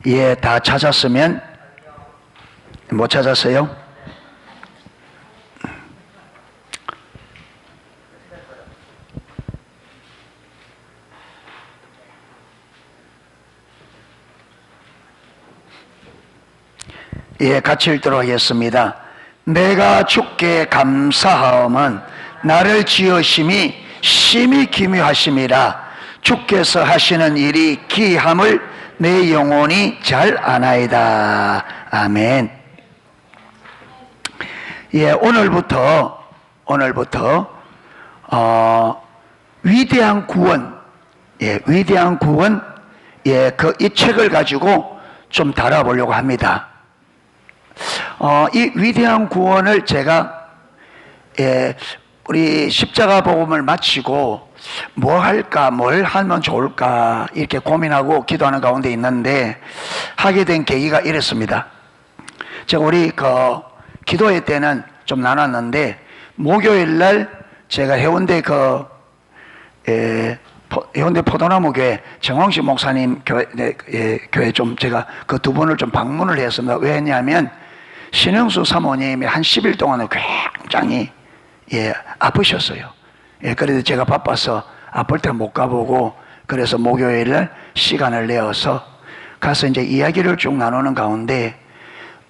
예, 다 찾았으면, 못 찾았어요? 예, 같이 읽도록 하겠습니다. 내가 주께 감사하오면 나를 지으심이 심히 기묘하심이라. 주께서 하시는 일이 기함을 내 영혼이 잘 아나이다. 아멘. 예, 오늘부터 위대한 구원, 위대한 구원, 이 책을 가지고 좀 다뤄보려고 합니다. 이 위대한 구원을 제가 우리 십자가 복음을 마치고 뭐 할까, 뭘 하면 좋을까 이렇게 고민하고 기도하는 가운데 있는데 하게 된 계기가 이랬습니다. 제가 우리 기도회 때는 좀 나눴는데 목요일 날 제가 해운대 해운대 포도나무 교회 정홍식 목사님 교회 좀 제가 그 두 분을 좀 방문을 했습니다. 왜냐하면 신영수 사모님이 한 10일 동안은 굉장히 아프셨어요. 그래서 제가 바빠서 아플 때 못 가보고, 그래서 목요일날 시간을 내어서 가서 이제 이야기를 쭉 나누는 가운데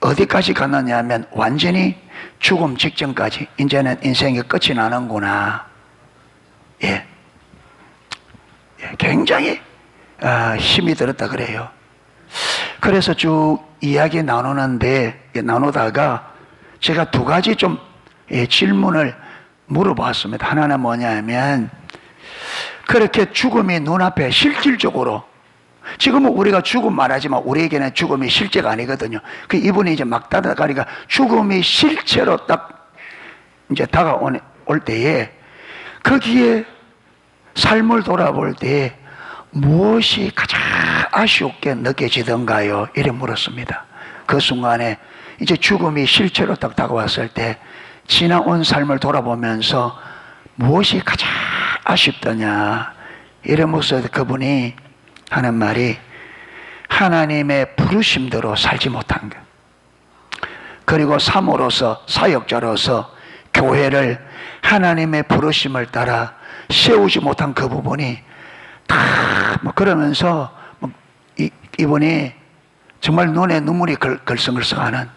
어디까지 갔느냐 하면 완전히 죽음 직전까지 이제는 인생의 끝이 나는구나. 굉장히 힘이 들었다 그래요. 그래서 쭉 이야기 나누다가 제가 두 가지 좀 질문을 물어봤습니다. 하나는 뭐냐면, 그렇게 죽음이 눈앞에 실질적으로, 지금은 우리가 죽음 말하지만 우리에게는 죽음이 실제가 아니거든요. 이분이 이제 막 다가가니까 죽음이 실체로 딱 이제 다가올 때에 거기에 삶을 돌아볼 때 무엇이 가장 아쉽게 느껴지던가요? 이래 물었습니다. 그 순간에 이제 죽음이 실체로 딱 다가왔을 때 지나온 삶을 돌아보면서 무엇이 가장 아쉽더냐 이러면서 그분이 하는 말이 하나님의 부르심대로 살지 못한 것, 그리고 사모로서 사역자로서 교회를 하나님의 부르심을 따라 세우지 못한 그 부분이 다 그러면서 이분이 정말 눈에 눈물이 걸성걸성하는,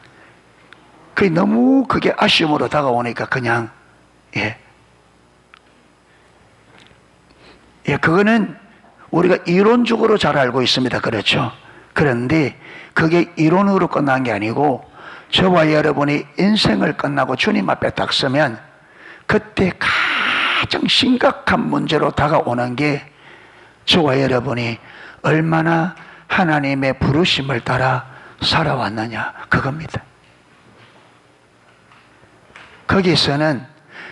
너무 그게 아쉬움으로 다가오니까 그냥 그거는 우리가 이론적으로 잘 알고 있습니다. 그렇죠? 그런데 그게 이론으로 끝난 게 아니고 저와 여러분이 인생을 끝나고 주님 앞에 딱 서면 그때 가장 심각한 문제로 다가오는 게 저와 여러분이 얼마나 하나님의 부르심을 따라 살아왔느냐, 그겁니다. 거기서는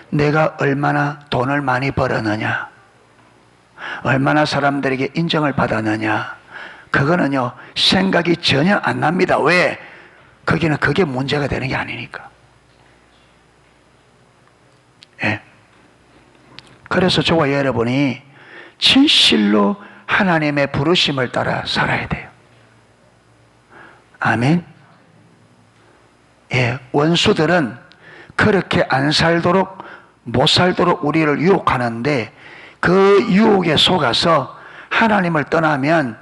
내가 얼마나 돈을 많이 벌었느냐, 얼마나 사람들에게 인정을 받았느냐, 그거는요 생각이 전혀 안 납니다. 왜? 거기는 그게 문제가 되는 게 아니니까. 그래서 저와 여러분이 진실로 하나님의 부르심을 따라 살아야 돼요. 아멘. 원수들은 그렇게 안 살도록, 못 살도록 우리를 유혹하는데 그 유혹에 속아서 하나님을 떠나면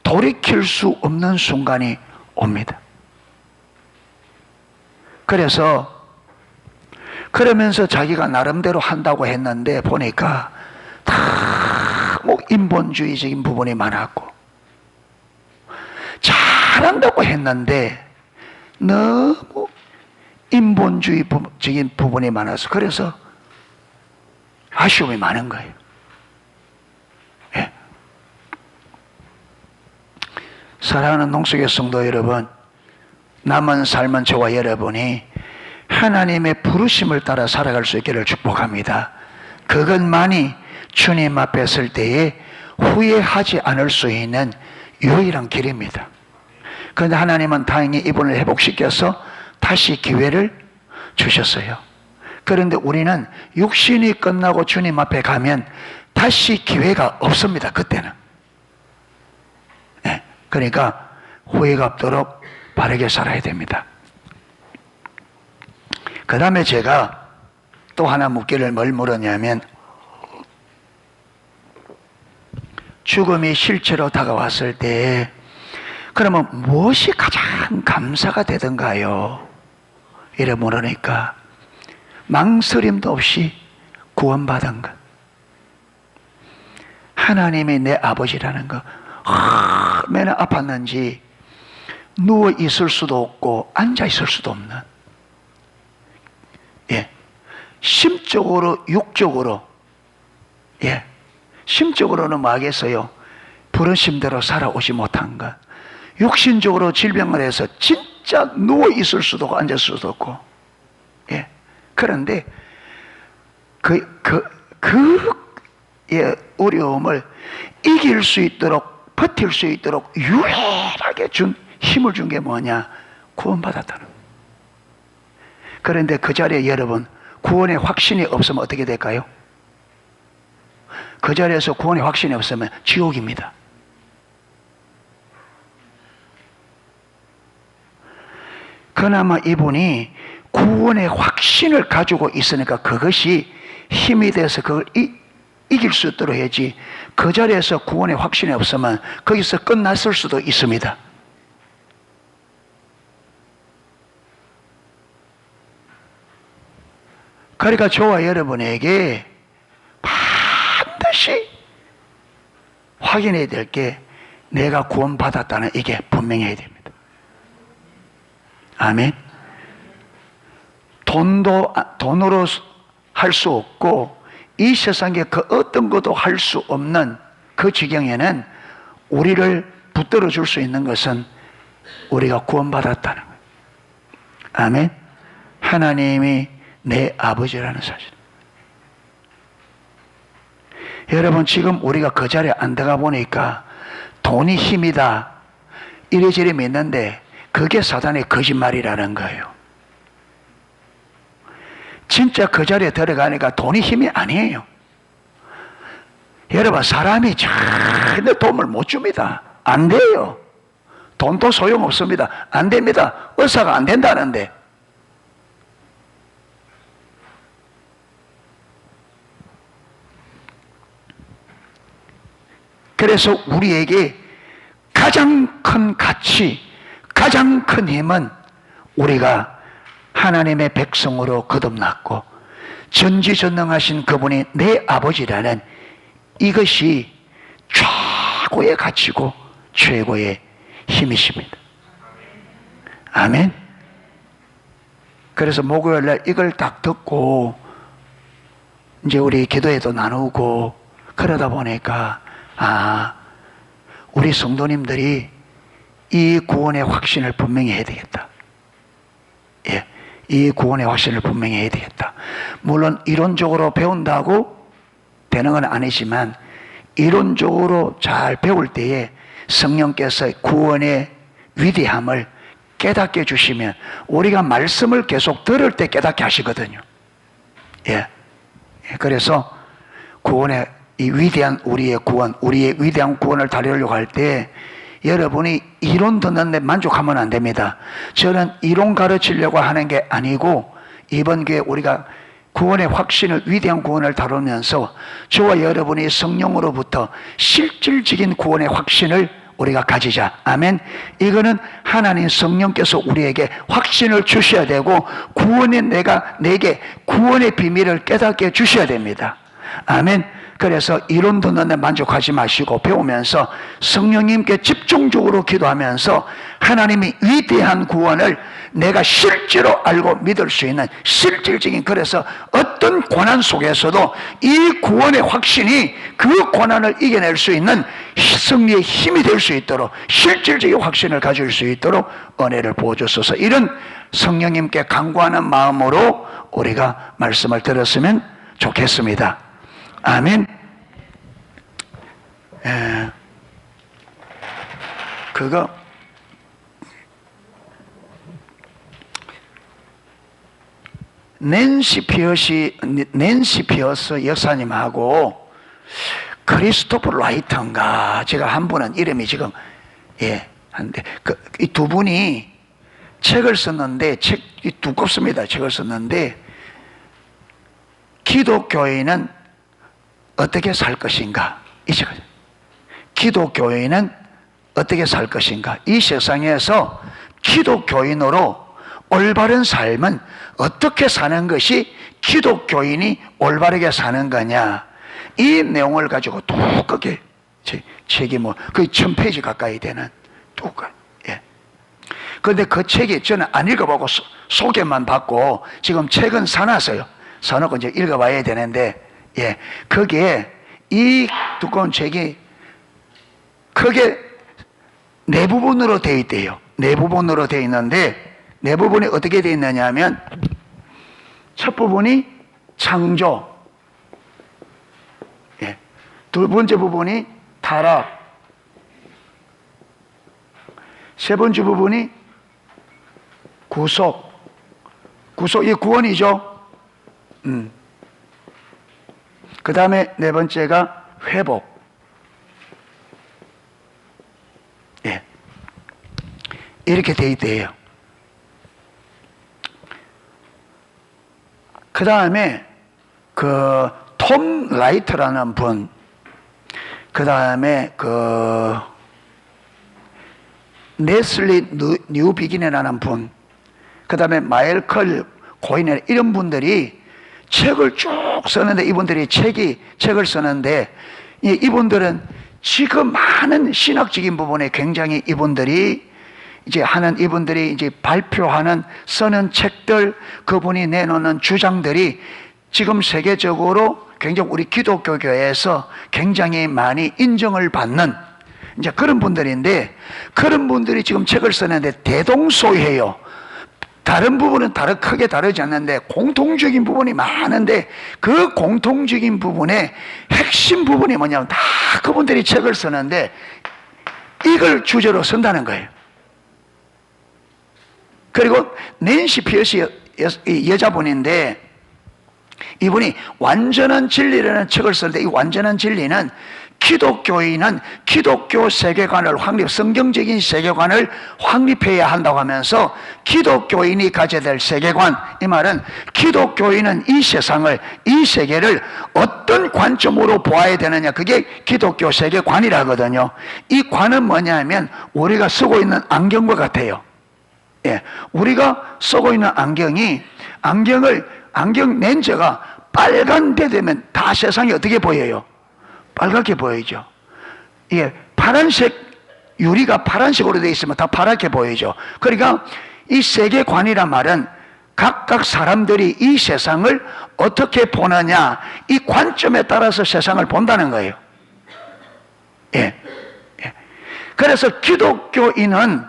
돌이킬 수 없는 순간이 옵니다. 그러면서 자기가 나름대로 한다고 했는데 보니까 다 인본주의적인 부분이 많았고, 잘한다고 했는데 너무 인본주의적인 부분이 많아서 그래서 아쉬움이 많은 거예요. 사랑하는 농수교 성도 여러분, 남은 삶은 저와 여러분이 하나님의 부르심을 따라 살아갈 수 있기를 축복합니다. 그것만이 주님 앞에 설 때에 후회하지 않을 수 있는 유일한 길입니다. 그런데 하나님은 다행히 이분을 회복시켜서 다시 기회를 주셨어요. 그런데 우리는 육신이 끝나고 주님 앞에 가면 다시 기회가 없습니다. 그때는. 그러니까 후회가 없도록 바르게 살아야 됩니다. 그 다음에 제가 또 하나 묻기를 뭘 물었냐면, 죽음이 실제로 다가왔을 때 그러면 무엇이 가장 감사가 되던가요? 이래 물으니까 망설임도 없이 구원받은 것, 하나님이 내 아버지라는 것, 얼마나 아팠는지 누워 있을 수도 없고 앉아 있을 수도 없는, 심적으로 육적으로, 심적으로는 뭐 하겠어요? 부르심대로 살아오지 못한 것, 육신적으로 질병을 해서 진짜 누워 있을 수도 없고 앉을 수도 없고, 그런데 어려움을 이길 수 있도록, 버틸 수 있도록 유일하게 힘을 준 게 뭐냐? 구원받았다는 거예요. 그런데 그 자리에 여러분, 구원의 확신이 없으면 어떻게 될까요? 그 자리에서 구원의 확신이 없으면 지옥입니다. 그나마 이분이 구원의 확신을 가지고 있으니까 그것이 힘이 돼서 그걸 이길 수 있도록 해야지, 그 자리에서 구원의 확신이 없으면 거기서 끝났을 수도 있습니다. 그러니까 저와 여러분에게 반드시 확인해야 될 게, 내가 구원받았다는 이게 분명해야 됩니다. 아멘. 돈으로 할 수 없고 이 세상에 그 어떤 것도 할 수 없는 그 지경에는 우리를 붙들어 줄 수 있는 것은 우리가 구원받았다는 거예요. 아멘. 하나님이 내 아버지라는 사실. 여러분, 지금 우리가 그 자리에 안 들어가 보니까 돈이 힘이다 이래저래 믿는데 그게 사단의 거짓말이라는 거예요. 진짜 그 자리에 들어가니까 돈이 힘이 아니에요. 여러분, 사람이 전혀 도움을 못 줍니다. 안 돼요. 돈도 소용없습니다. 안 됩니다. 의사가 안 된다는데. 그래서 우리에게 가장 큰 가치, 가장 큰 힘은 우리가 하나님의 백성으로 거듭났고 전지전능하신 그분이 내 아버지라는 이것이 최고의 가치고 최고의 힘이십니다. 아멘. 그래서 목요일날 이걸 딱 듣고 이제 우리 기도회도 나누고 그러다 보니까 우리 성도님들이 이 구원의 확신을 분명히 해야 되겠다. 이 구원의 확신을 분명히 해야 되겠다. 물론 이론적으로 배운다고 되는 건 아니지만 이론적으로 잘 배울 때에 성령께서 구원의 위대함을 깨닫게 해주시면 우리가 말씀을 계속 들을 때 깨닫게 하시거든요. 그래서 구원의 이 위대한 우리의 구원, 우리의 위대한 구원을 다루려고 할 때 여러분이 이론 듣는데 만족하면 안 됩니다. 저는 이론 가르치려고 하는 게 아니고 이번 기회에 우리가 구원의 확신을, 위대한 구원을 다루면서 저와 여러분이 성령으로부터 실질적인 구원의 확신을 우리가 가지자. 아멘. 이거는 하나님 성령께서 우리에게 확신을 주셔야 되고 구원의 내게 구원의 비밀을 깨닫게 주셔야 됩니다. 아멘. 그래서 이론 듣는데 만족하지 마시고 배우면서 성령님께 집중적으로 기도하면서 하나님이 위대한 구원을 내가 실제로 알고 믿을 수 있는 실질적인, 그래서 어떤 고난 속에서도 이 구원의 확신이 그 고난을 이겨낼 수 있는 승리의 힘이 될 수 있도록 실질적인 확신을 가질 수 있도록 은혜를 부어주소서. 이런 성령님께 간구하는 마음으로 우리가 말씀을 들었으면 좋겠습니다. 아멘. 그거 낸시 피어스 역사님하고 크리스토퍼 라이터인가, 제가 한 분은 이름이 지금 한데 이 두 분이 책을 썼는데 책이 두껍습니다. 책을 썼는데 기독교인은 어떻게 살 것인가? 이 책. 기독교인은 어떻게 살 것인가? 이 세상에서 기독교인으로 올바른 삶은 어떻게 사는 것이 기독교인이 올바르게 사는 거냐? 이 내용을 가지고 두껍게 책이 뭐 거의 1000페이지 가까이 되는 두껍게. 예. 그런데 그 책이 저는 안 읽어보고 소개만 받고 지금 책은 사놨어요. 사놓고 이제 읽어봐야 되는데, 예, 거기에 이 두꺼운 책이 크게 네 부분으로 되어 있대요. 네 부분으로 되어 있는데, 네 부분이 어떻게 되어 있느냐 하면, 첫 부분이 창조, 예, 두 번째 부분이 타락, 세 번째 부분이 구속, 이 구원이죠. 그 다음에 네 번째가 회복. 예. 이렇게 돼 있대요. 그 다음에 톰 라이트라는 분, 그 다음에 네슬리 뉴비긴이라는 분, 그 다음에 마일컬 고인, 이런 분들이 책을 쭉 쓰는데, 이분들이 책을 쓰는데, 이분들은 지금 많은 신학적인 부분에 굉장히 이분들이 발표하는, 쓰는 책들, 그분이 내놓는 주장들이 지금 세계적으로 굉장히 우리 기독교계에서 굉장히 많이 인정을 받는 이제 그런 분들인데, 그런 분들이 지금 책을 쓰는데 대동소이해요. 다른 부분은 크게 다르지 않는데 공통적인 부분이 많은데, 그 공통적인 부분의 핵심 부분이 뭐냐면 다 그분들이 책을 쓰는데 이걸 주제로 쓴다는 거예요. 그리고 낸시 피어시 여자분인데, 이분이 완전한 진리라는 책을 쓰는데, 이 완전한 진리는 기독교인은 기독교 세계관을 성경적인 세계관을 확립해야 한다고 하면서, 기독교인이 가져야 될 세계관, 이 말은 기독교인은 이 세상을, 이 세계를 어떤 관점으로 보아야 되느냐, 그게 기독교 세계관이라 하거든요. 이 관은 뭐냐 하면 우리가 쓰고 있는 안경과 같아요. 예, 우리가 쓰고 있는 안경 렌즈가 빨간데 되면 다 세상이 어떻게 보여요? 빨갛게 보이죠. 예, 파란색, 유리가 파란색으로 되어 있으면 다 파랗게 보이죠. 그러니까 이 세계관이란 말은 각각 사람들이 이 세상을 어떻게 보느냐, 이 관점에 따라서 세상을 본다는 거예요. 예. 그래서 기독교인은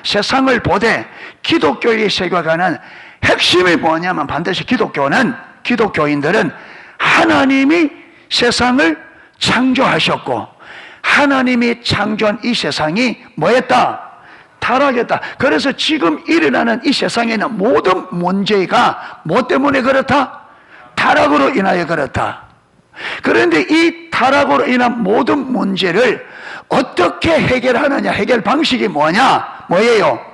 세상을 보되, 기독교의 세계관은 핵심이 뭐냐면, 반드시 기독교인들은 하나님이 세상을 창조하셨고, 하나님이 창조한 이 세상이 뭐였다? 타락했다. 그래서 지금 일어나는 이 세상에는 모든 문제가 뭐 때문에 그렇다? 타락으로 인하여 그렇다. 그런데 이 타락으로 인한 모든 문제를 어떻게 해결하느냐, 해결 방식이 뭐예요?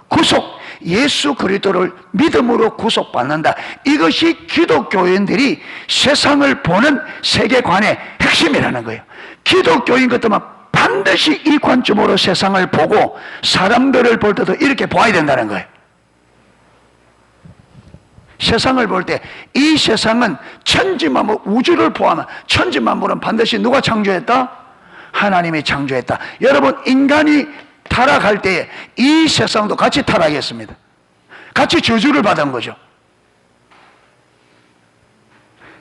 구속. 예수 그리스도를 믿음으로 구속받는다. 이것이 기독교인들이 세상을 보는 세계관의 핵심이라는 거예요. 기독교인 것들만 반드시 이 관점으로 세상을 보고, 사람들을 볼 때도 이렇게 봐야 된다는 거예요. 세상을 볼 때 이 세상은 천지만물, 우주를 포함한 천지만물은 반드시 누가 창조했다? 하나님이 창조했다. 여러분, 인간이 타락할 때에 이 세상도 같이 타락했습니다. 같이 저주를 받은 거죠.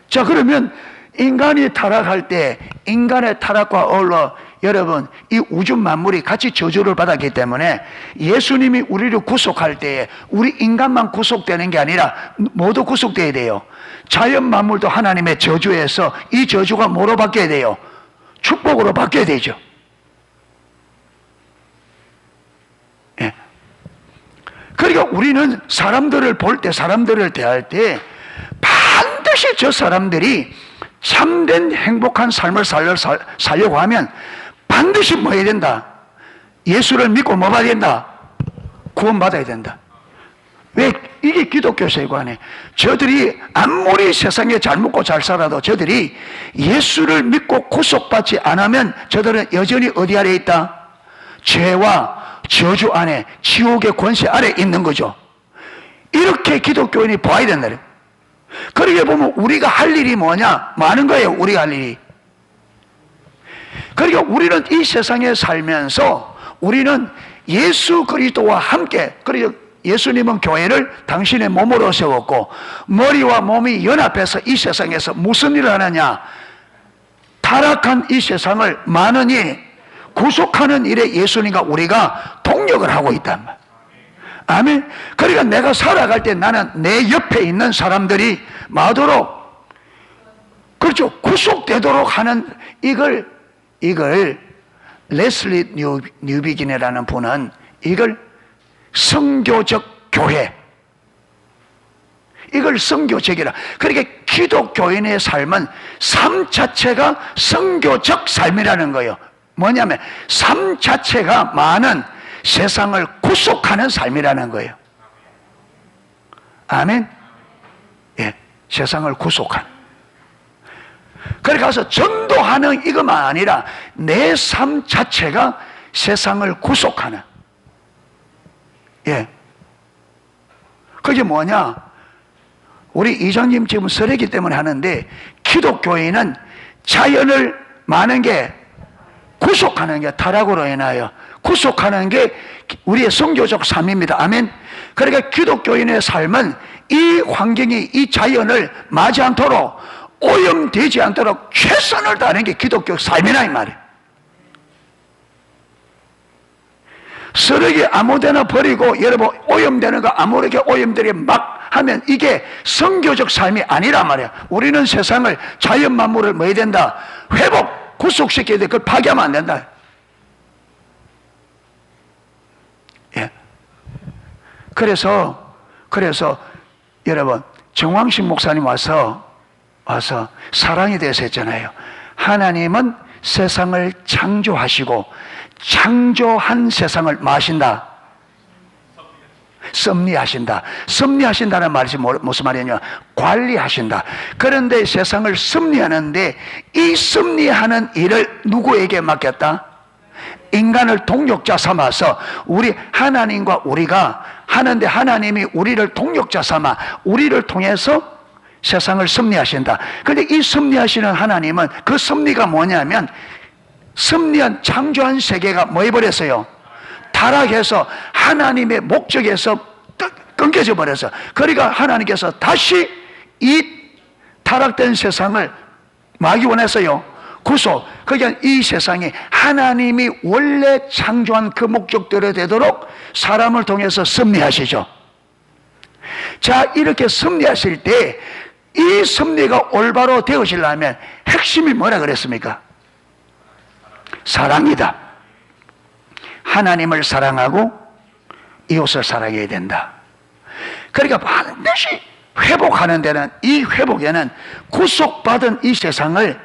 자, 그러면 인간이 타락할 때 인간의 타락과 어울러 여러분, 이 우주 만물이 같이 저주를 받았기 때문에 예수님이 우리를 구속할 때에 우리 인간만 구속되는 게 아니라 모두 구속돼야 돼요. 자연 만물도 하나님의 저주에서 이 저주가 뭐로 바뀌어야 돼요? 축복으로 바뀌어야 되죠. 예. 그러니까 우리는 사람들을 볼 때, 사람들을 대할 때 반드시 저 사람들이 참된 행복한 삶을 살려고 하면 반드시 뭐 해야 된다? 예수를 믿고 뭐 받아야 된다? 구원받아야 된다. 왜? 이게 기독교 세관에 저들이 아무리 세상에 잘 먹고 잘 살아도 저들이 예수를 믿고 구속받지 않으면 저들은 여전히 어디 아래 있다? 죄와 저주 안에, 지옥의 권세 아래 있는 거죠. 이렇게 기독교인이 봐야 된다. 그러게 보면 우리가 할 일이 뭐냐? 많은 거예요. 우리가 할 일이. 그러니까 우리는 이 세상에 살면서 우리는 예수 그리스도와 함께, 그리고 예수님은 교회를 당신의 몸으로 세웠고 머리와 몸이 연합해서 이 세상에서 무슨 일을 하느냐? 타락한 이 세상을 많으니 구속하는 일에 예수님과 우리가 동력을 하고 있단 말이에요. 아멘. 그러니까 내가 살아갈 때 나는 내 옆에 있는 사람들이 마도록, 그렇죠, 구속되도록 하는 이걸 레슬리 뉴비긴이라는 분은 이걸 성교적 교회, 이걸 성교적이라. 그러니까 기독교인의 삶은 삶 자체가 성교적 삶이라는 거예요. 뭐냐면 삶 자체가 많은 세상을 구속하는 삶이라는 거예요. 아멘. 예, 세상을 구속하는. 그래 가서 전도하는 이것만 아니라 내 삶 자체가 세상을 구속하는. 예. 그게 뭐냐? 우리 이장님 지금 설이기 때문에 하는데, 기독교인은 자연을 많은 게 구속하는 게, 타락으로 인하여 구속하는 게 우리의 성교적 삶입니다. 아멘. 그러니까 기독교인의 삶은 이 환경이, 이 자연을 맞지 않도록, 오염되지 않도록 최선을 다하는 게 기독교 삶이라 이 말이에요. 쓰레기 아무데나 버리고 여러분 오염되는 거 아무렇게 오염들이 막 하면 이게 성교적 삶이 아니라 말이야. 우리는 세상을, 자연 만물을 뭐 해야 된다? 회복, 구속시켜야 돼. 그걸 파괴하면 안 된다. 예. 그래서 여러분 정황식 목사님 와서 사랑에 대해서 했잖아요. 하나님은 세상을 창조하시고 창조한 세상을 마신다. 섭리하신다. 섭리하신다는 말이 무슨 말이냐? 관리하신다. 그런데 세상을 섭리하는데 이 섭리하는 일을 누구에게 맡겼다? 인간을 동력자 삼아서 우리 하나님과 우리가 하는데, 하나님이 우리를 동력자 삼아 우리를 통해서 세상을 섭리하신다. 그런데 이 섭리하시는 하나님은 그 섭리가 뭐냐면, 섭리한 창조한 세계가 뭐 해버렸어요? 타락해서 하나님의 목적에서 끊겨져 버려서, 그러니까 하나님께서 다시 이 타락된 세상을 마기 원했어요. 구속. 그러니까 이 세상이 하나님이 원래 창조한 그 목적대로 되도록 사람을 통해서 섭리하시죠. 자, 이렇게 섭리하실 때 이 섭리가 올바로 되어지려면 핵심이 뭐라 그랬습니까? 사랑이다. 하나님을 사랑하고 이웃을 사랑해야 된다. 그러니까 반드시 회복하는 데는, 이 회복에는 구속받은 이 세상을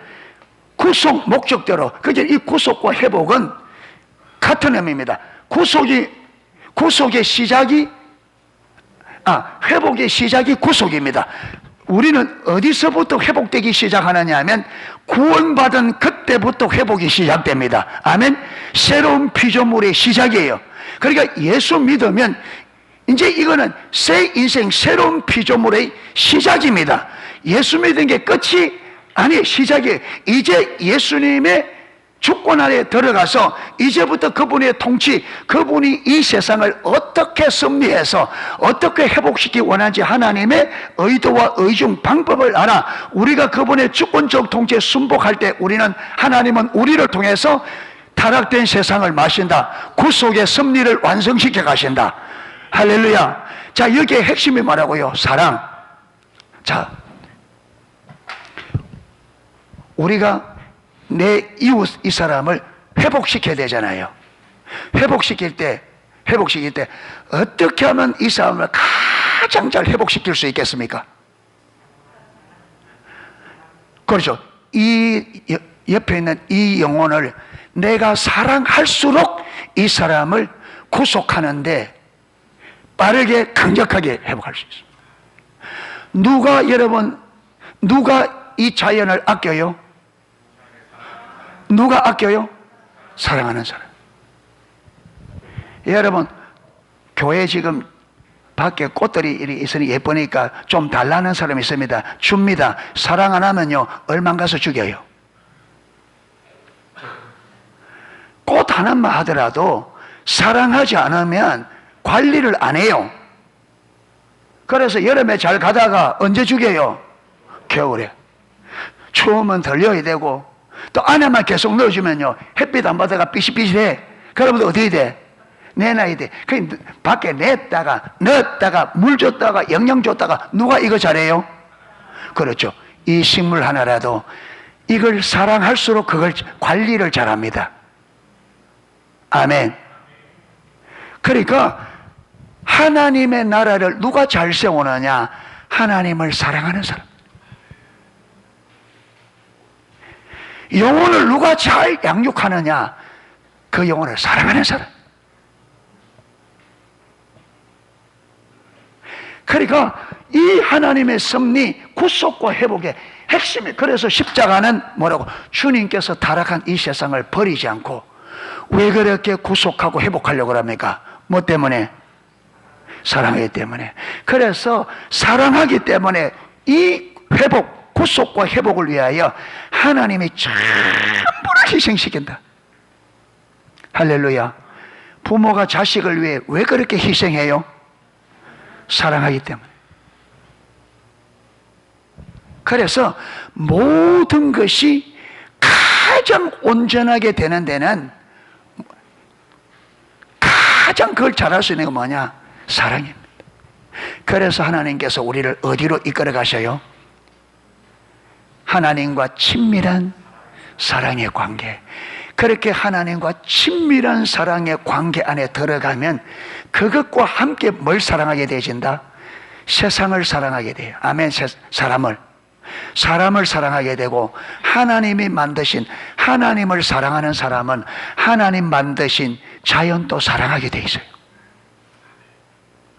구속 목적대로, 그게 이 구속과 회복은 같은 의미입니다. 회복의 시작이 구속입니다. 우리는 어디서부터 회복되기 시작하느냐 하면 구원받은 그때부터 회복이 시작됩니다. 아멘. 새로운 피조물의 시작이에요. 그러니까 예수 믿으면 이제 이거는 새 인생, 새로운 피조물의 시작입니다. 예수 믿은 게 끝이 아니, 시작이에요. 이제 예수님의 주권 아래 들어가서 이제부터 그분의 통치, 그분이 이 세상을 어떻게 섭리해서 어떻게 회복시키기 원하는지 하나님의 의도와 의중, 방법을 알아 우리가 그분의 주권적 통치에 순복할 때 우리는, 하나님은 우리를 통해서 타락된 세상을 마신다. 구속의 섭리를 완성시켜 가신다. 할렐루야. 자, 여기에 핵심이 뭐라고요? 사랑. 자, 우리가 내 이웃, 이 사람을 회복시켜야 되잖아요. 회복시킬 때 어떻게 하면 이 사람을 가장 잘 회복시킬 수 있겠습니까? 그렇죠. 이 옆에 있는 이 영혼을 내가 사랑할수록 이 사람을 구속하는데 빠르게 강력하게 회복할 수 있습니다. 누가 이 자연을 아껴요? 누가 아껴요? 사랑하는 사람. 여러분, 교회 지금 밖에 꽃들이 있으니 예쁘니까 좀 달라는 사람이 있습니다. 줍니다. 사랑 안 하면요, 얼마 가서 죽여요. 꽃 하나만 하더라도 사랑하지 않으면 관리를 안 해요. 그래서 여름에 잘 가다가 언제 죽여요? 겨울에. 추우면 덜려야 되고, 또 안에만 계속 넣어주면요, 햇빛 안 받아가 삐실삐실해. 그러면 어떻게 돼? 내놔야 돼. 그 밖에 냈다가 넣었다가 물 줬다가 영양 줬다가 누가 이거 잘해요? 그렇죠. 이 식물 하나라도 이걸 사랑할수록 그걸 관리를 잘합니다. 아멘. 그러니까 하나님의 나라를 누가 잘 세우느냐? 하나님을 사랑하는 사람. 영혼을 누가 잘 양육하느냐? 그 영혼을 사랑하는 사람. 그러니까 이 하나님의 섭리, 구속과 회복의 핵심이, 그래서 십자가는 뭐라고? 주님께서 타락한 이 세상을 버리지 않고 왜 그렇게 구속하고 회복하려고 합니까? 뭐 때문에? 사랑하기 때문에. 그래서 사랑하기 때문에 이 회복, 구속과 회복을 위하여 하나님이 전부를 희생시킨다. 할렐루야. 부모가 자식을 위해 왜 그렇게 희생해요? 사랑하기 때문에. 그래서 모든 것이 가장 온전하게 되는 데는 가장 그걸 잘할 수 있는 건 뭐냐? 사랑입니다. 그래서 하나님께서 우리를 어디로 이끌어 가셔요? 하나님과 친밀한 사랑의 관계. 그렇게 하나님과 친밀한 사랑의 관계 안에 들어가면 그것과 함께 뭘 사랑하게 되어진다? 세상을 사랑하게 돼요. 아멘. 사람을 사랑하게 되고, 하나님이 만드신, 하나님을 사랑하는 사람은 하나님 만드신 자연도 사랑하게 돼 있어요.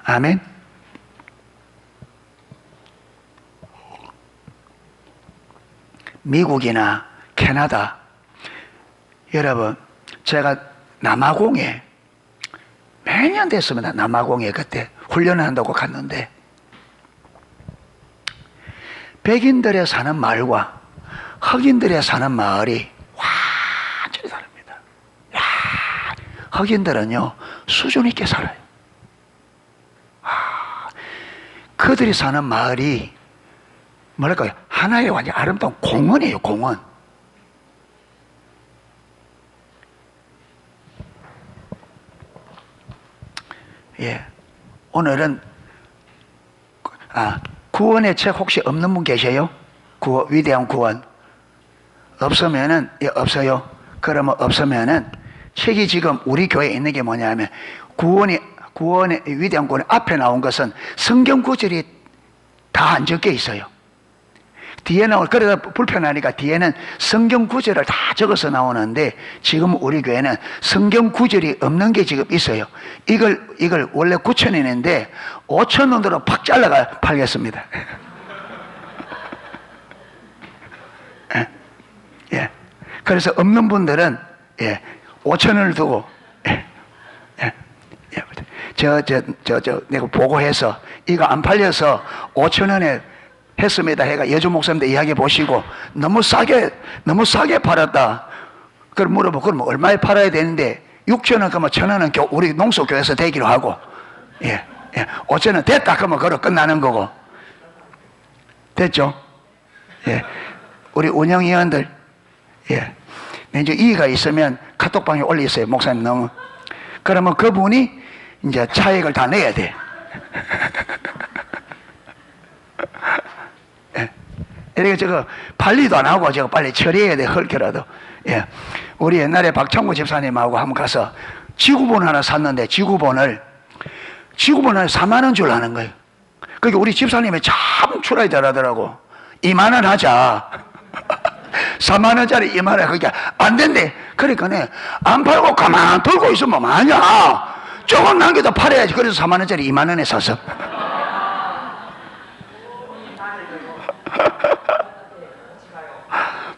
아멘. 미국이나 캐나다, 여러분, 제가 남아공에 매년 됐습니다. 남아공에 그때 훈련을 한다고 갔는데, 백인들의 사는 마을과 흑인들의 사는 마을이 완전히 다릅니다. 흑인들은요, 수준 있게 살아요. 그들이 사는 마을이 뭐랄까요? 하나의 완전 아름다운 공원이에요, 공원. 예. 오늘은, 구원의 책 혹시 없는 분 계세요? 위대한 구원. 없으면은, 없어요. 그러면 없으면은, 책이 지금 우리 교회에 있는 게 뭐냐면, 구원의 위대한 구원의 앞에 나온 것은 성경 구절이 다 안 적혀 있어요. 뒤에 그러다 불편하니까 뒤에는 성경 구절을 다 적어서 나오는데, 지금 우리 교회는 성경 구절이 없는 게 지금 있어요. 이걸 원래 9,000원인데 5,000원으로 팍 잘라가 팔겠습니다. 예. 그래서 없는 분들은 5,000원을 두고 내가 보고해서 이거 안 팔려서 5,000원에 했습니다. 해가 여주 목사님들 이야기 보시고 너무 싸게 팔았다. 그럼 물어보고, 그럼 얼마에 팔아야 되는데 6,000원 그러면 1,000원은 우리 농수교회에서 대기로 하고, 5,000원 됐다 그러면 그걸 끝나는 거고. 됐죠? 우리 운영위원들, 이제 이의가 있으면 카톡방에 올리세요. 목사님 너무. 그러면 그분이 이제 차액을 다 내야 돼. 이렇게 저거 관리도 안 하고 저거 빨리 처리해야 돼, 헐게라도. 우리 옛날에 박창구 집사님하고 한번 가서 지구본 하나 샀는데, 지구본을 4만 원 주려는 거예요. 그러니까 우리 집사님이 참 출하이 잘하더라고. 2만 원 하자. 4만 원짜리 2만 원에 그게 안 된대. 그러니까 안 팔고 가만 돌고 있으면 뭐하냐. 조금 남겨도 팔아야지. 그래서 4만 원짜리 2만 원에 샀어.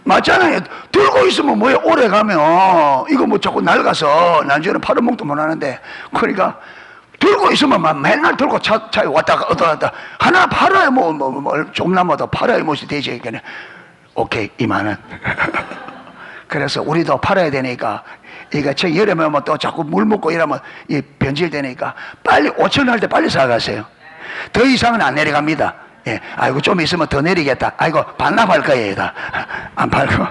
맞잖아요. 들고 있으면 뭐해. 오래 가면 이거 뭐 자꾸 낡아서 나중에는 팔아먹도 못하는데, 그러니까 들고 있으면 막 맨날 들고 차에 왔다 갔다 하나 팔아야 좀 남아도 팔아야 뭐지 되지. 그러니까 오케이 2만 원. 그래서 우리도 팔아야 되니까, 이거 저 여름에 뭐 또 자꾸 물 먹고 이러면 이 변질되니까 빨리 5천 원 할 때 빨리 사가세요. 더 이상은 안 내려갑니다. 예, 아이고 좀 있으면 더 내리겠다. 아이고 반납할 거예요. 다 안 팔고.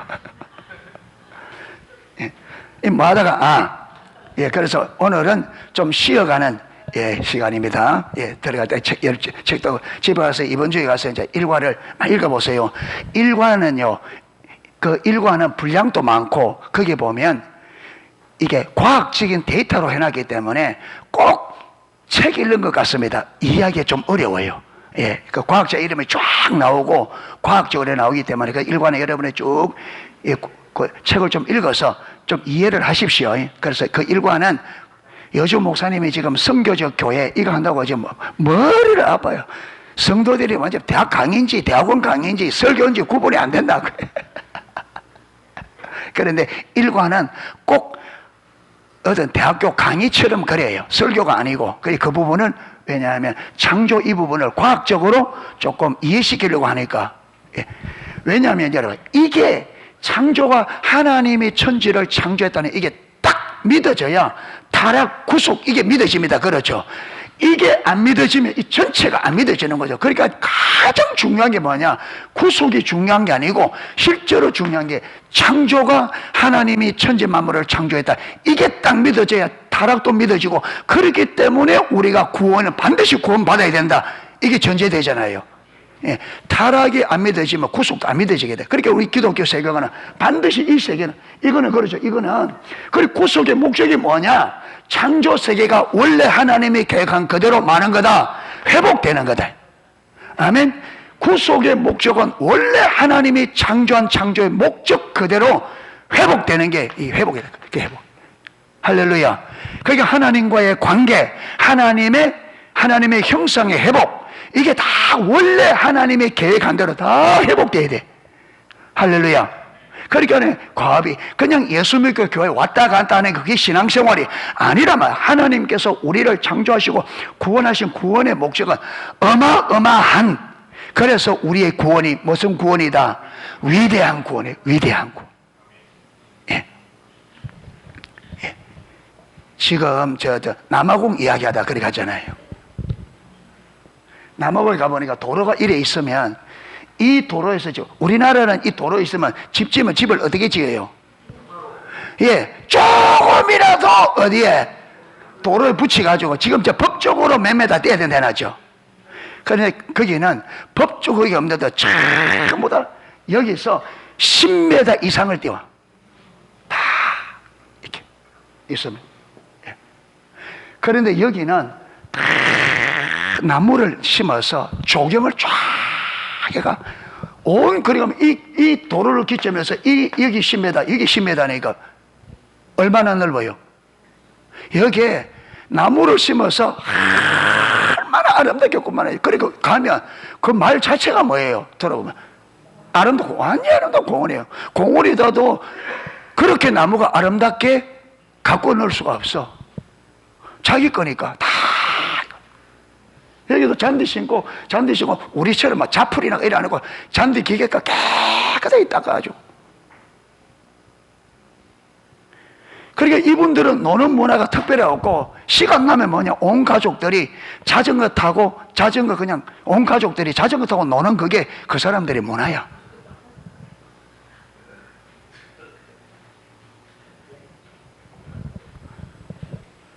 예, 뭐 하다가 예, 그래서 오늘은 좀 쉬어가는 시간입니다. 예, 들어갈 때 책도 집에 가서 이번 주에 가서 이제 일과를 읽어보세요. 일과는요, 그 일과는 분량도 많고 거기 보면 이게 과학적인 데이터로 해놨기 때문에 꼭 책 읽는 것 같습니다. 이해하기 좀 어려워요. 예, 그 과학자 이름이 쫙 나오고 과학적으로 나오기 때문에 그 일관에 여러분이 쭉 그 책을 좀 읽어서 좀 이해를 하십시오. 그래서 그 일관은 여주 목사님이 지금 선교적 교회 이거 한다고 지금 머리를 아파요. 성도들이 완전 대학 강의인지 대학원 강의인지 설교인지 구분이 안 된다. 그런데 일관은 꼭 어떤 대학교 강의처럼 그래요. 설교가 아니고. 그 부분은 왜냐하면 창조 이 부분을 과학적으로 조금 이해시키려고 하니까. 예. 왜냐하면 여러분, 이게 창조가 하나님이 천지를 창조했다는 이게 딱 믿어져야 타락, 구속 이게 믿어집니다. 그렇죠? 이게 안 믿어지면 이 전체가 안 믿어지는 거죠. 그러니까 가장 중요한 게 뭐냐? 구속이 중요한 게 아니고 실제로 중요한 게 창조가 하나님이 천지 만물을 창조했다. 이게 딱 믿어져야 타락도 믿어지고, 그렇기 때문에 우리가 구원은 반드시 구원받아야 된다. 이게 전제되잖아요. 예, 타락이 안 믿어지면 구속도 안 믿어지게 돼. 그러니까 우리 기독교 세계관은 반드시 이 세계는 이거는 그렇죠. 이거는 그리고 구속의 목적이 뭐냐? 창조 세계가 원래 하나님이 계획한 그대로 많은 거다. 회복되는 거다. 아멘. 구속의 목적은 원래 하나님이 창조한 창조의 목적 그대로 회복되는 게 이 회복이다. 그 회복. 할렐루야. 그러니까 하나님과의 관계, 하나님의 형상의 회복, 이게 다 원래 하나님의 계획한 대로 다 회복돼야 돼. 할렐루야. 그러니까 과업이 그냥 예수 믿고 교회 왔다 갔다 하는 그게 신앙생활이 아니라면, 하나님께서 우리를 창조하시고 구원하신 구원의 목적은 어마어마한, 그래서 우리의 구원이 무슨 구원이다? 위대한 구원이에요. 위대한 구원. 예. 예. 지금 남아공 이야기하다 그래 가잖아요. 남아공에 가보니까 도로가 이래 있으면 이 도로에서 우리나라는 이 도로에 있으면 집 지으면 집을 어떻게 지어요? 예, 조금이라도 어디에 도로에 붙여가지고 지금 법적으로 몇 메다 떼야 된다나죠. 그런데 거기는 법적으로 없는데도 전부 다 여기서 10m 이상을 띄워. 다 이렇게 있으면. 예. 그런데 여기는 나무를 심어서 조경을 쫙 해가 그러면 이 도로를 기점해서 여기 10m, 여기 10m니까 얼마나 넓어요? 여기에 나무를 심어서 얼마나 아름답겠구만 해요. 그리고 가면 그 말 자체가 뭐예요? 들어보면 아름답고, 완전히 아름답고 공원이에요. 공원이라도 그렇게 나무가 아름답게 갖고 놀 수가 없어. 자기 거니까 다. 여기도 잔디 신고 우리처럼 막 자풀이나 이래 안 하고 잔디 기계가 깨끗하게 닦아가지고. 그러니까 이분들은 노는 문화가 특별히 없고, 시간 나면 뭐냐, 온 가족들이 자전거 타고 온 가족들이 자전거 타고 노는 그게 그 사람들의 문화야.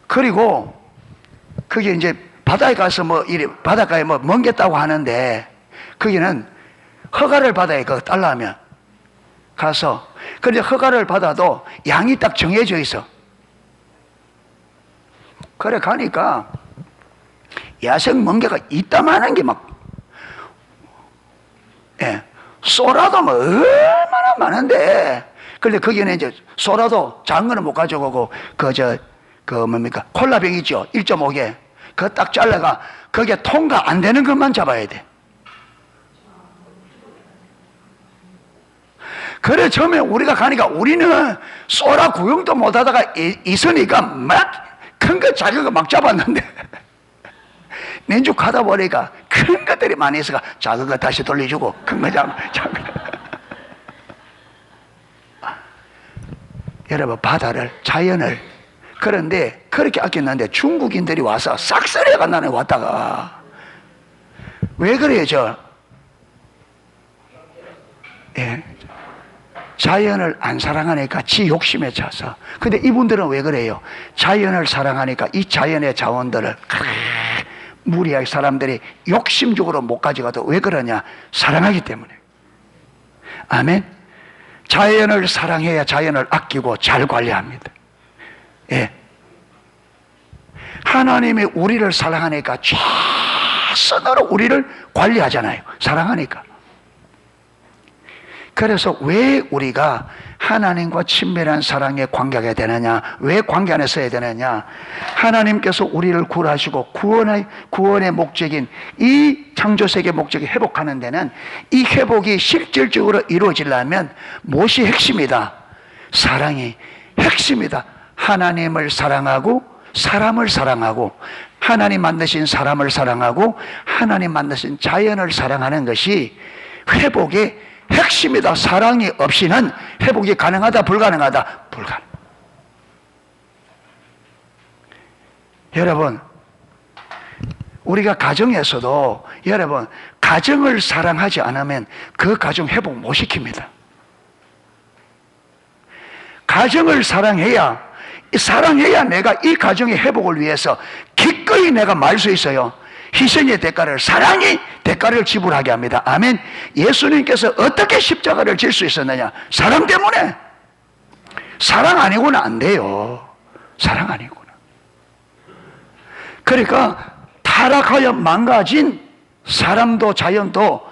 그리고 그게 이제 바다에 가서 바닷가에 멍겠다고 하는데, 거기는 허가를 받아야 그거 달라면 가서, 그런데 허가를 받아도 양이 딱 정해져 있어. 그래 가니까 야생 멍게가 이따만한 게 막, 예, 쏘라도 뭐 얼마나 많은데. 근데 거기는 이제 쏘라도 작은 거는 못 가져오고 뭡니까? 콜라병 있죠? 1.5개. 그거 딱 잘라가 거기에 통과 안 되는 것만 잡아야 돼. 그래, 처음에 우리가 가니까 우리는 쏘라 구경도 못 하다가 있으니까 막 큰 거 작은 거 막 잡았는데連주 가다 보니까 큰 것들이 많이 있어가 작은 거 다시 돌려주고 큰 거 작은 거. 여러분, 바다를, 자연을, 그런데 그렇게 아꼈는데 중국인들이 와서 싹쓸이가 나는 왔다가 왜 그래요? 예. 자연을 안 사랑하니까 지 욕심에 차서. 근데 이분들은 왜 그래요? 자연을 사랑하니까 이 자연의 자원들을 무리하게 사람들이 욕심적으로 못 가져가도 왜 그러냐? 사랑하기 때문에. 아멘. 자연을 사랑해야 자연을 아끼고 잘 관리합니다. 예. 하나님이 우리를 사랑하니까 최선으로 우리를 관리하잖아요. 사랑하니까. 그래서 왜 우리가 하나님과 친밀한 사랑에 관계하게 되느냐? 왜 관계 안에 서야 되느냐? 하나님께서 우리를 구원하시고 구원의 목적인 이 창조세계 목적이 회복하는 데는 이 회복이 실질적으로 이루어지려면 무엇이 핵심이다? 사랑이 핵심이다. 하나님을 사랑하고 사람을 사랑하고 하나님 만드신 사람을 사랑하고 하나님 만드신 자연을 사랑하는 것이 회복의 핵심이다. 사랑이 없이는 회복이 가능하다, 불가능하다? 불가능. 여러분, 우리가 가정에서도 여러분, 가정을 사랑하지 않으면 그 가정 회복 못 시킵니다. 가정을 사랑해야 내가 이 가정의 회복을 위해서 기꺼이 내가 말 수 있어요. 희생의 대가를, 사랑이 대가를 지불하게 합니다. 아멘. 예수님께서 어떻게 십자가를 질 수 있었느냐? 사랑 때문에. 사랑 아니고는 안 돼요. 사랑 아니고는. 그러니까 타락하여 망가진 사람도 자연도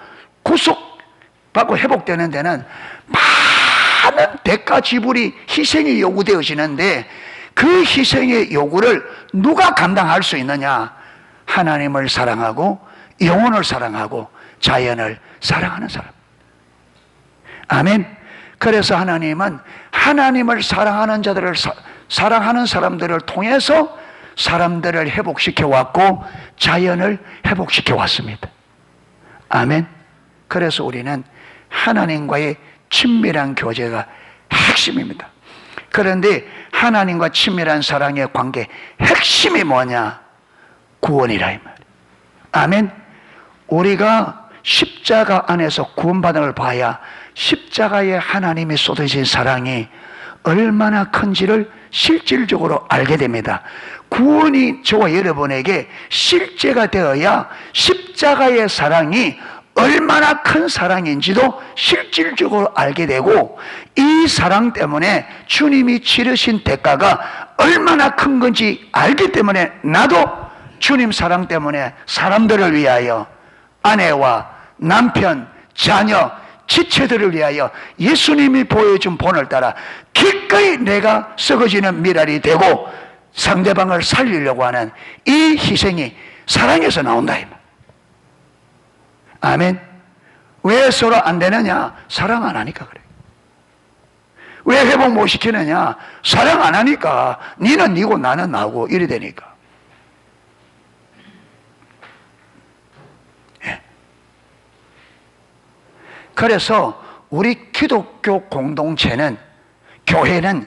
구속받고 회복되는 데는 많은 대가 지불이, 희생이 요구되어지는데 그 희생의 요구를 누가 감당할 수 있느냐? 하나님을 사랑하고 영혼을 사랑하고 자연을 사랑하는 사람. 아멘. 그래서 하나님은 하나님을 사랑하는 자들을 사랑하는 사람들을 통해서 사람들을 회복시켜 왔고 자연을 회복시켜 왔습니다. 아멘. 그래서 우리는 하나님과의 친밀한 교제가 핵심입니다. 그런데 하나님과 친밀한 사랑의 관계 핵심이 뭐냐? 구원이라 이 말이에요. 아멘. 우리가 십자가 안에서 구원받은 걸 봐야 십자가에 하나님이 쏟으신 사랑이 얼마나 큰지를 실질적으로 알게 됩니다. 구원이 저와 여러분에게 실제가 되어야 십자가의 사랑이 얼마나 큰 사랑인지도 실질적으로 알게 되고, 이 사랑 때문에 주님이 치르신 대가가 얼마나 큰 건지 알기 때문에 나도 주님 사랑 때문에 사람들을 위하여, 아내와 남편, 자녀, 지체들을 위하여 예수님이 보여준 본을 따라 기꺼이 내가 썩어지는 미랄이 되고 상대방을 살리려고 하는 이 희생이 사랑에서 나온다. 아멘. 왜 서로 안 되느냐? 사랑 안 하니까 그래. 왜 회복 못 시키느냐? 사랑 안 하니까. 니는 니고 나는 나고 이래 되니까. 그래서 우리 기독교 공동체는, 교회는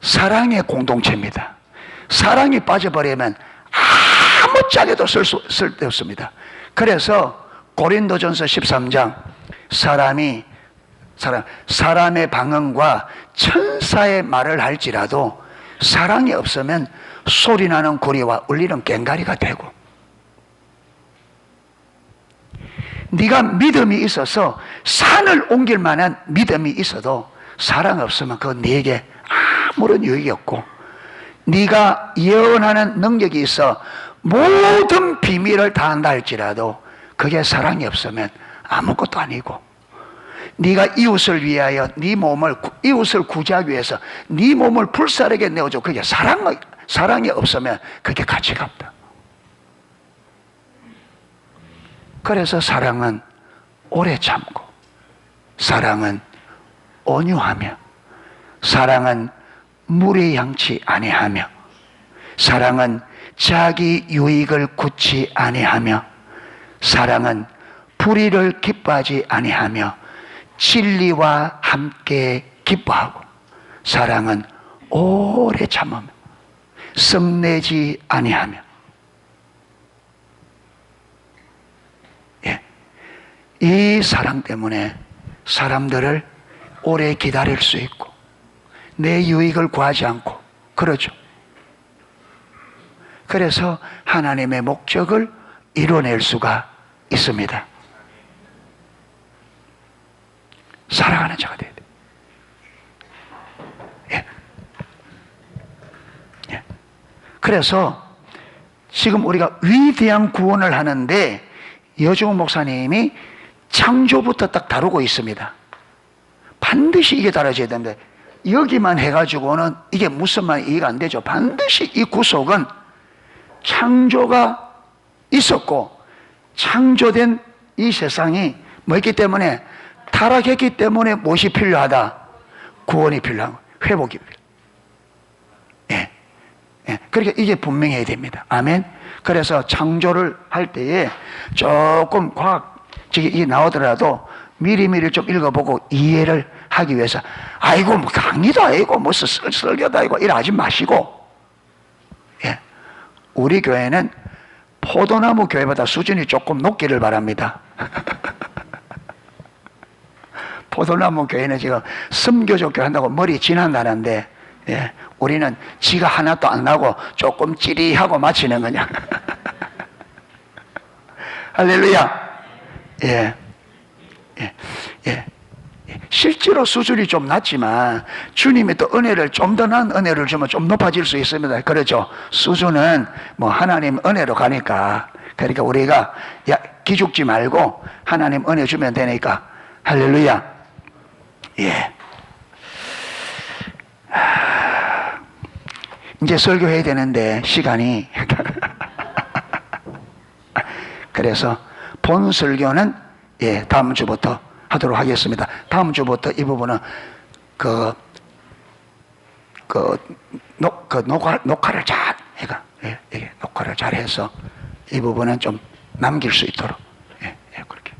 사랑의 공동체입니다. 사랑이 빠져버리면 아무짝에도 쓸데없습니다. 그래서 고린도전서 13장 사람의 방언과 천사의 말을 할지라도 사랑이 없으면 소리나는 구리와 울리는 꽹과리가 되고, 네가 믿음이 있어서 산을 옮길 만한 믿음이 있어도 사랑 없으면 그건 네게 아무런 유익이 없고, 네가 예언하는 능력이 있어 모든 비밀을 다 한다 할지라도 그게 사랑이 없으면 아무것도 아니고, 네가 이웃을 위하여 네 몸을 이웃을 구제하기 위해서 네 몸을 불사르게 내어줘. 그게 사랑이 없으면 그게 가치가 없다. 그래서 사랑은 오래 참고, 사랑은 온유하며, 사랑은 물에 양치 아니하며, 사랑은 자기 유익을 굳지 아니하며, 사랑은 불의를 기뻐하지 아니하며, 진리와 함께 기뻐하고, 사랑은 오래 참으며 성내지 아니하며. 예. 이 사랑 때문에 사람들을 오래 기다릴 수 있고 내 유익을 구하지 않고 그러죠. 그래서 하나님의 목적을 이뤄낼 수가 있습니다. 사랑하는 자가 돼야 돼. 예. 예. 그래서 지금 우리가 위대한 구원을 하는데 여주홍 목사님이 창조부터 딱 다루고 있습니다. 반드시 이게 다뤄져야 되는데 여기만 해가지고는 이게 무슨 말 이해가 안 되죠. 반드시 이 구속은 창조가 있었고 창조된 이 세상이 뭐였기 때문에 타락했기 때문에 무엇이 필요하다? 구원이 필요하고 회복이 필요하다. 예. 예. 그러니까 이게 분명해야 됩니다. 아멘. 그래서 창조를 할 때에 조금 과학적이 나오더라도 미리미리 좀 읽어보고 이해를 하기 위해서 아이고 뭐 강의도 아니고 뭐 설교도 아니고 이래 하지 마시고, 예. 우리 교회는 포도나무 교회보다 수준이 조금 높기를 바랍니다. 포도나무 교회는 지금 선교적 교회 한다고 머리 지난다는데, 예. 우리는 지가 하나도 안 나고 조금 찌리하고 마치는 거냐. 할렐루야. 예. 예. 예. 실제로 수준이 좀 낮지만 주님이 또 은혜를 좀 더 나은 은혜를 주면 좀 높아질 수 있습니다. 그렇죠. 수준은 뭐 하나님 은혜로 가니까, 그러니까 우리가 기죽지 말고 하나님 은혜 주면 되니까. 할렐루야. 예. 이제 설교해야 되는데 시간이 그래서 본 설교는 예, 다음 주부터 하도록 하겠습니다. 다음 주부터 이 부분은 녹화를 잘 해가, 예, 예, 녹화를 잘 해서 이 부분은 좀 남길 수 있도록, 예, 예, 그렇게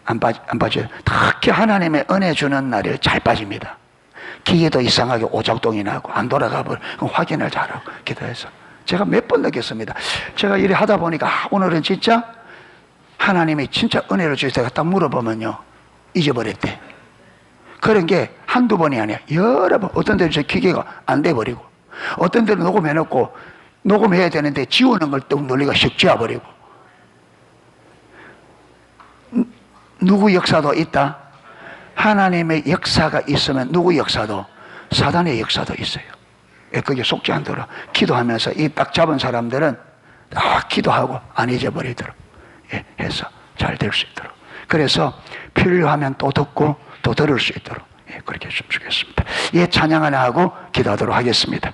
안 빠져요. 특히 하나님의 은혜 주는 날에 잘 빠집니다. 기계도 이상하게 오작동이 나고 안 돌아가 버려. 확인을 잘하고 기도해서 제가 몇 번 느꼈습니다. 제가 일을 하다 보니까 오늘은 진짜 하나님이 진짜 은혜를 주셔서 딱 물어보면요 잊어버렸대. 그런 게 한두 번이 아니야. 여러 번. 어떤 데는 저 기계가 안 돼버리고, 어떤 데는 녹음해놓고 녹음해야 되는데 지우는 걸 또 논리가 슉 지워버리고. 누구 역사도 있다? 하나님의 역사가 있으면 누구 역사도, 사단의 역사도 있어요. 그게 속지 않도록 기도하면서 이 딱 잡은 사람들은 다 기도하고 안 잊어버리도록, 예, 해서 잘 될 수 있도록. 그래서 필요하면 또 듣고 또 들을 수 있도록, 예, 그렇게 좀 주겠습니다. 예, 찬양 하나 하고 기도하도록 하겠습니다.